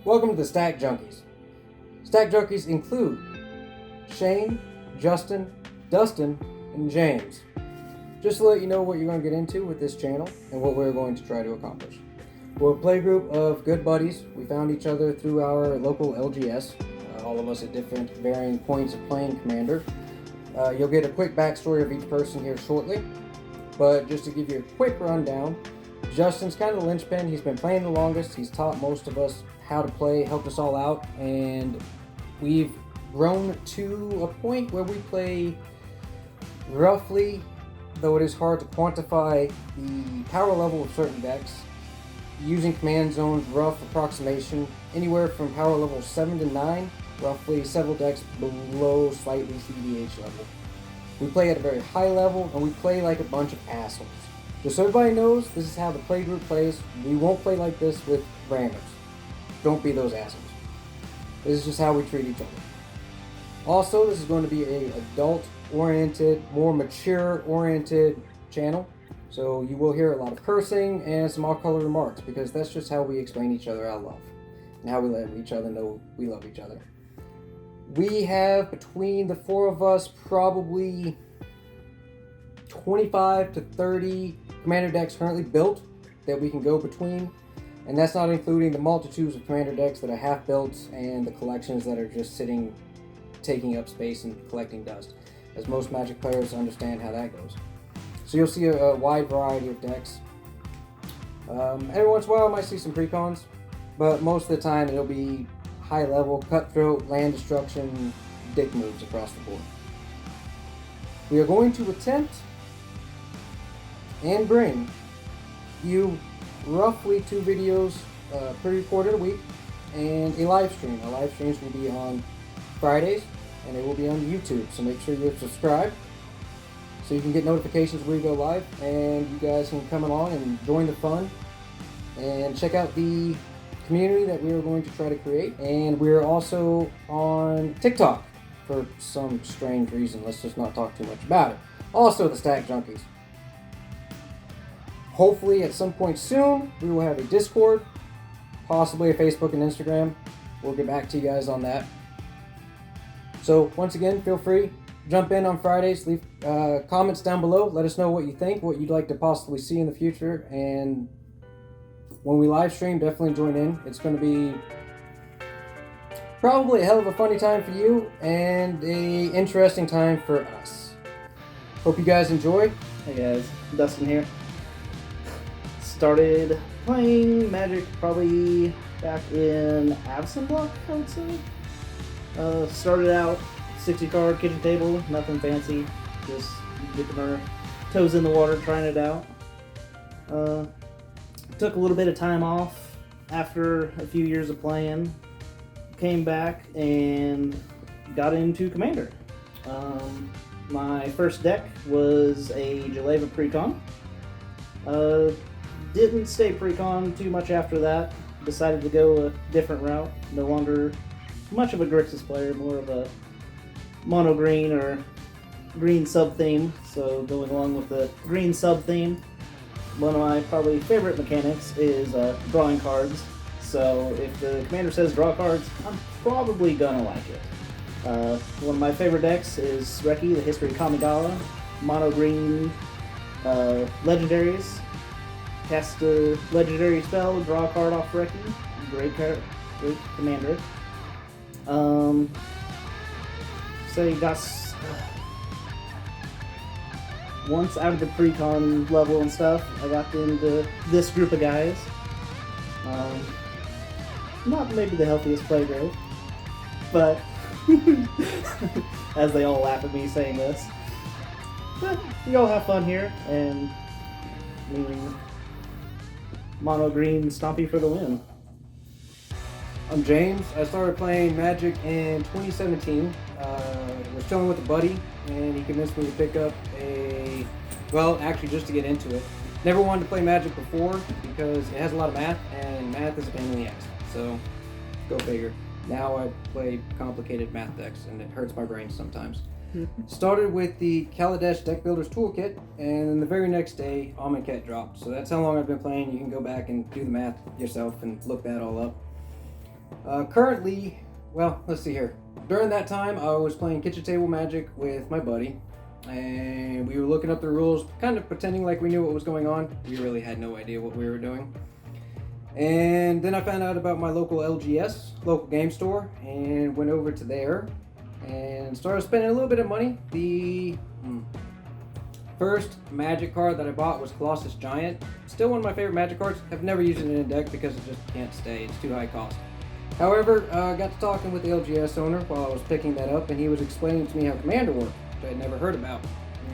Welcome to the Stack Junkies. Stack Junkies include Shane, Justin, Dustin, and James. Just to let you know what you're going to get into with this channel and what we're going to try to accomplish. We're a playgroup of good buddies. We found each other through our local LGS, all of us at different varying points of playing Commander. You'll get a quick backstory of each person here shortly, but just to give you a quick rundown, Justin's kind of the linchpin. He's been playing the longest. He's taught most of us how to play, helped us all out, and we've grown to a point where we play roughly, though it is hard to quantify the power level of certain decks, using command zones, rough approximation, anywhere from power level 7 to 9, roughly several decks below slightly CDH level. We play at a very high level, and we play like a bunch of assholes. Just so everybody knows, this is how the playgroup plays. We won't play like this with randoms. Don't be those assholes. This is just how we treat each other. Also, this is going to be a adult-oriented, more mature-oriented channel. So you will hear a lot of cursing and some off-color remarks, because that's just how we explain each other our love and how we let each other know we love each other. We have, between the four of us, probably 25 to 30 Commander decks currently built that we can go between. And that's not including the multitudes of Commander decks that are half built and the collections that are just sitting, taking up space and collecting dust, as most Magic players understand how that goes. So you'll see a wide variety of decks. Every once in a while I might see some precons, but most of the time it'll be high level, cutthroat, land destruction, dick moves across the board. We are going to attempt and bring you roughly 2 videos pre-recorded a week and a live stream. Our live streams will be on Fridays and it will be on YouTube, so make sure you're subscribed so you can get notifications when we go live, and you guys can come along and join the fun and check out the community that we are going to try to create. And we're also on TikTok for some strange reason. Let's just not talk too much about it. Also, the Stack Junkies. Hopefully at some point soon we will have a Discord, possibly a Facebook and Instagram. We'll get back to you guys on that. So once again, feel free, jump in on Fridays, leave comments down below, let us know what you think, what you'd like to possibly see in the future, and when we live stream, definitely join in. It's going to be probably a hell of a funny time for you and a interesting time for us. Hope you guys enjoy. Hey guys, Dustin here. Started playing Magic probably back in Avison Block, I would say. Started out 60 card kitchen table, nothing fancy, just dipping our toes in the water, trying it out. Took a little bit of time off after a few years of playing, came back and got into Commander. My first deck was a Jaleva Precon. Didn't stay Precon too much after that. Decided to go a different route. No longer much of a Grixis player, more of a mono green or green sub theme. So going along with the green sub theme, one of my probably favorite mechanics is drawing cards. So if the commander says draw cards, I'm probably gonna like it. One of my favorite decks is Reki, the History of Kamigawa. Mono green legendaries. Cast a legendary spell, draw a card off Reki. Great commander. So you got once out of the precon level and stuff, I got into this group of guys. Not maybe the healthiest play group, but as they all laugh at me saying this, but we all have fun here, and mono green Stompy for the win. I'm James. I started playing Magic in 2017. Was chilling with a buddy, and he convinced me to pick up actually just to get into it. Never wanted to play Magic before because it has a lot of math, and math is a pain in the ass. So, go figure. Now I play complicated math decks, and it hurts my brain sometimes. Started with the Kaladesh Deck Builder's Toolkit, and then the very next day, Amonkhet dropped. So that's how long I've been playing. You can go back and do the math yourself and look that all up. Currently, well, let's see here. During that time, I was playing kitchen table Magic with my buddy, and we were looking up the rules, kind of pretending like we knew what was going on. We really had no idea what we were doing. And then I found out about my local LGS, local game store, and went over to there and started spending a little bit of money. The first Magic card that I bought was Colossus Giant. Still one of my favorite Magic cards. I've never used it in a deck because it just can't stay. It's too high cost. However, I got to talking with the LGS owner while I was picking that up, and he was explaining to me how Commander worked, which I had never heard about.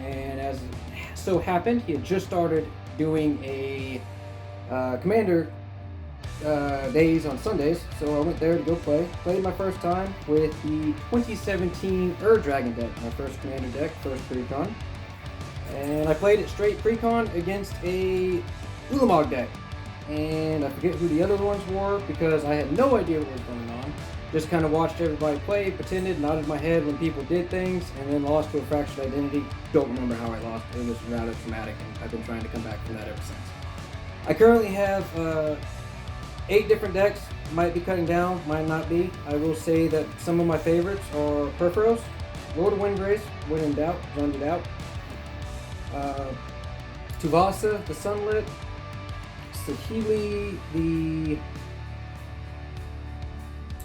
And as it so happened, he had just started doing a Commander days on Sundays, so I went there to go play. Played my first time with the 2017 Dragon deck, my first Commander deck, first Precon. And I played it straight Precon against a Ulamog deck. And I forget who the other ones were because I had no idea what was going on. Just kind of watched everybody play, pretended, nodded my head when people did things, and then lost to a fractured identity. Don't remember how I lost. It was rather traumatic, and I've been trying to come back from that ever since. I currently have 8 different decks. Might be cutting down, might not be. I will say that some of my favorites are Perforos, Lord of Windgrace, when in doubt, zoned it out. Tuvasa, the Sunlit, Saheeli, the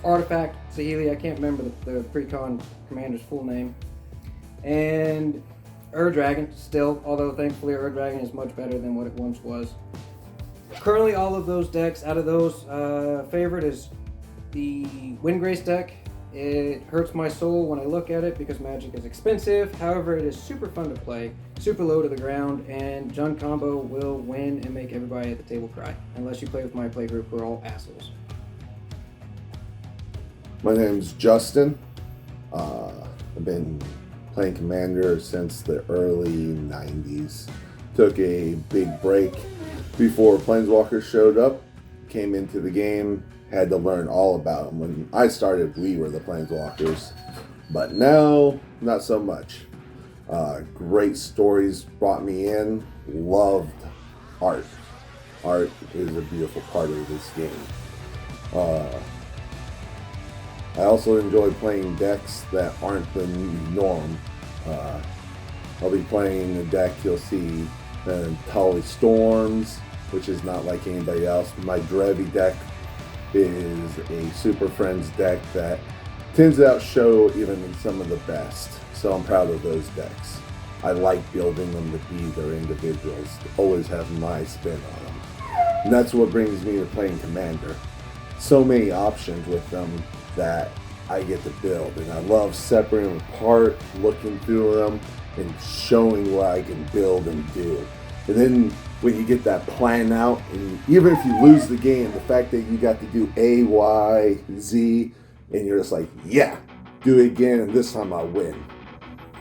Artifact, Saheeli, I can't remember the Precon commander's full name, and Dragon still, although thankfully Dragon is much better than what it once was. Currently all of those decks, out of those, favorite is the Windgrace deck. It hurts my soul when I look at it because Magic is expensive. However, it is super fun to play, super low to the ground, and Jund combo will win and make everybody at the table cry. Unless you play with my play group, we're all assholes. My name's Justin. I've been playing Commander since the early 90s. Took a big break before Planeswalkers showed up. Came into the game. Had to learn all about them. When I started, we were the Planeswalkers, but now, not so much. Great stories brought me in. Loved art. Art is a beautiful part of this game. I also enjoy playing decks that aren't the norm. I'll be playing a deck you'll see Tali Storms, which is not like anybody else. My Drevi deck is a Super Friends deck that tends to outshow even some of the best. So I'm proud of those decks. I like building them to be their individuals, always have my spin on them. And that's what brings me to playing Commander. So many options with them that I get to build, and I love separating them apart, looking through them, and showing what I can build and do. And then when you get that plan out, and even if you lose the game, the fact that you got to do A, Y, Z, and you're just like, yeah, do it again, and this time I'll win.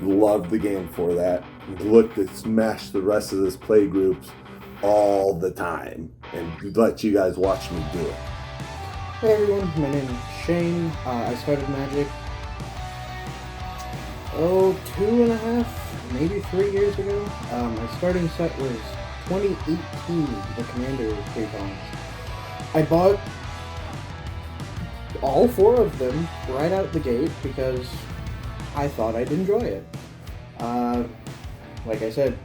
Love the game for that. Look to smash the rest of this play groups all the time, and let you guys watch me do it. Hey everyone, my name is Shane. I started Magic 2.5, maybe 3 years ago. My starting set was 2018, the Commander Precons. I bought all 4 of them right out the gate because I thought I'd enjoy it. Like I said,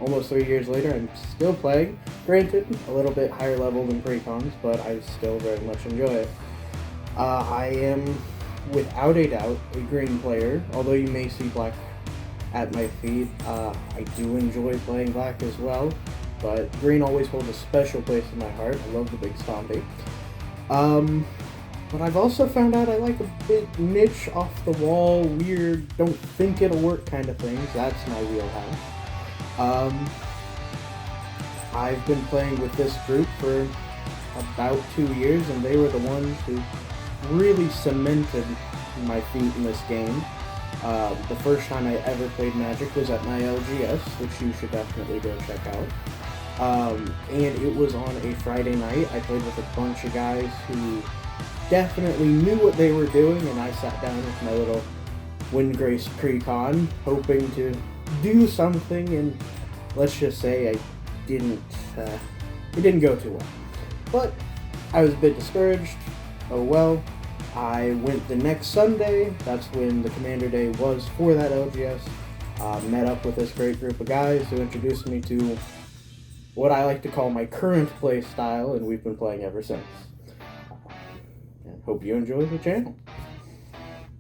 almost 3 years later, I'm still playing. Granted, a little bit higher level than Precons, but I still very much enjoy it. I am, without a doubt, a green player, although you may see black at my feet. I do enjoy playing black as well, but green always holds a special place in my heart. I love the big stompy. But I've also found out I like a bit niche, off-the-wall, weird, don't think it'll work kind of things. That's my wheelhouse. I've been playing with this group for about 2 years, and they were the ones who really cemented my feet in this game. The first time I ever played Magic was at my LGS, which you should definitely go check out. And it was on a Friday night. I played with a bunch of guys who definitely knew what they were doing, and I sat down with my little Windgrace Precon, hoping to do something, and let's just say it didn't go too well. But I was a bit discouraged, oh well. I went the next Sunday. That's when the Commander Day was for that LGS. Met up with this great group of guys who introduced me to what I like to call my current play style, and we've been playing ever since. And hope you enjoy the channel.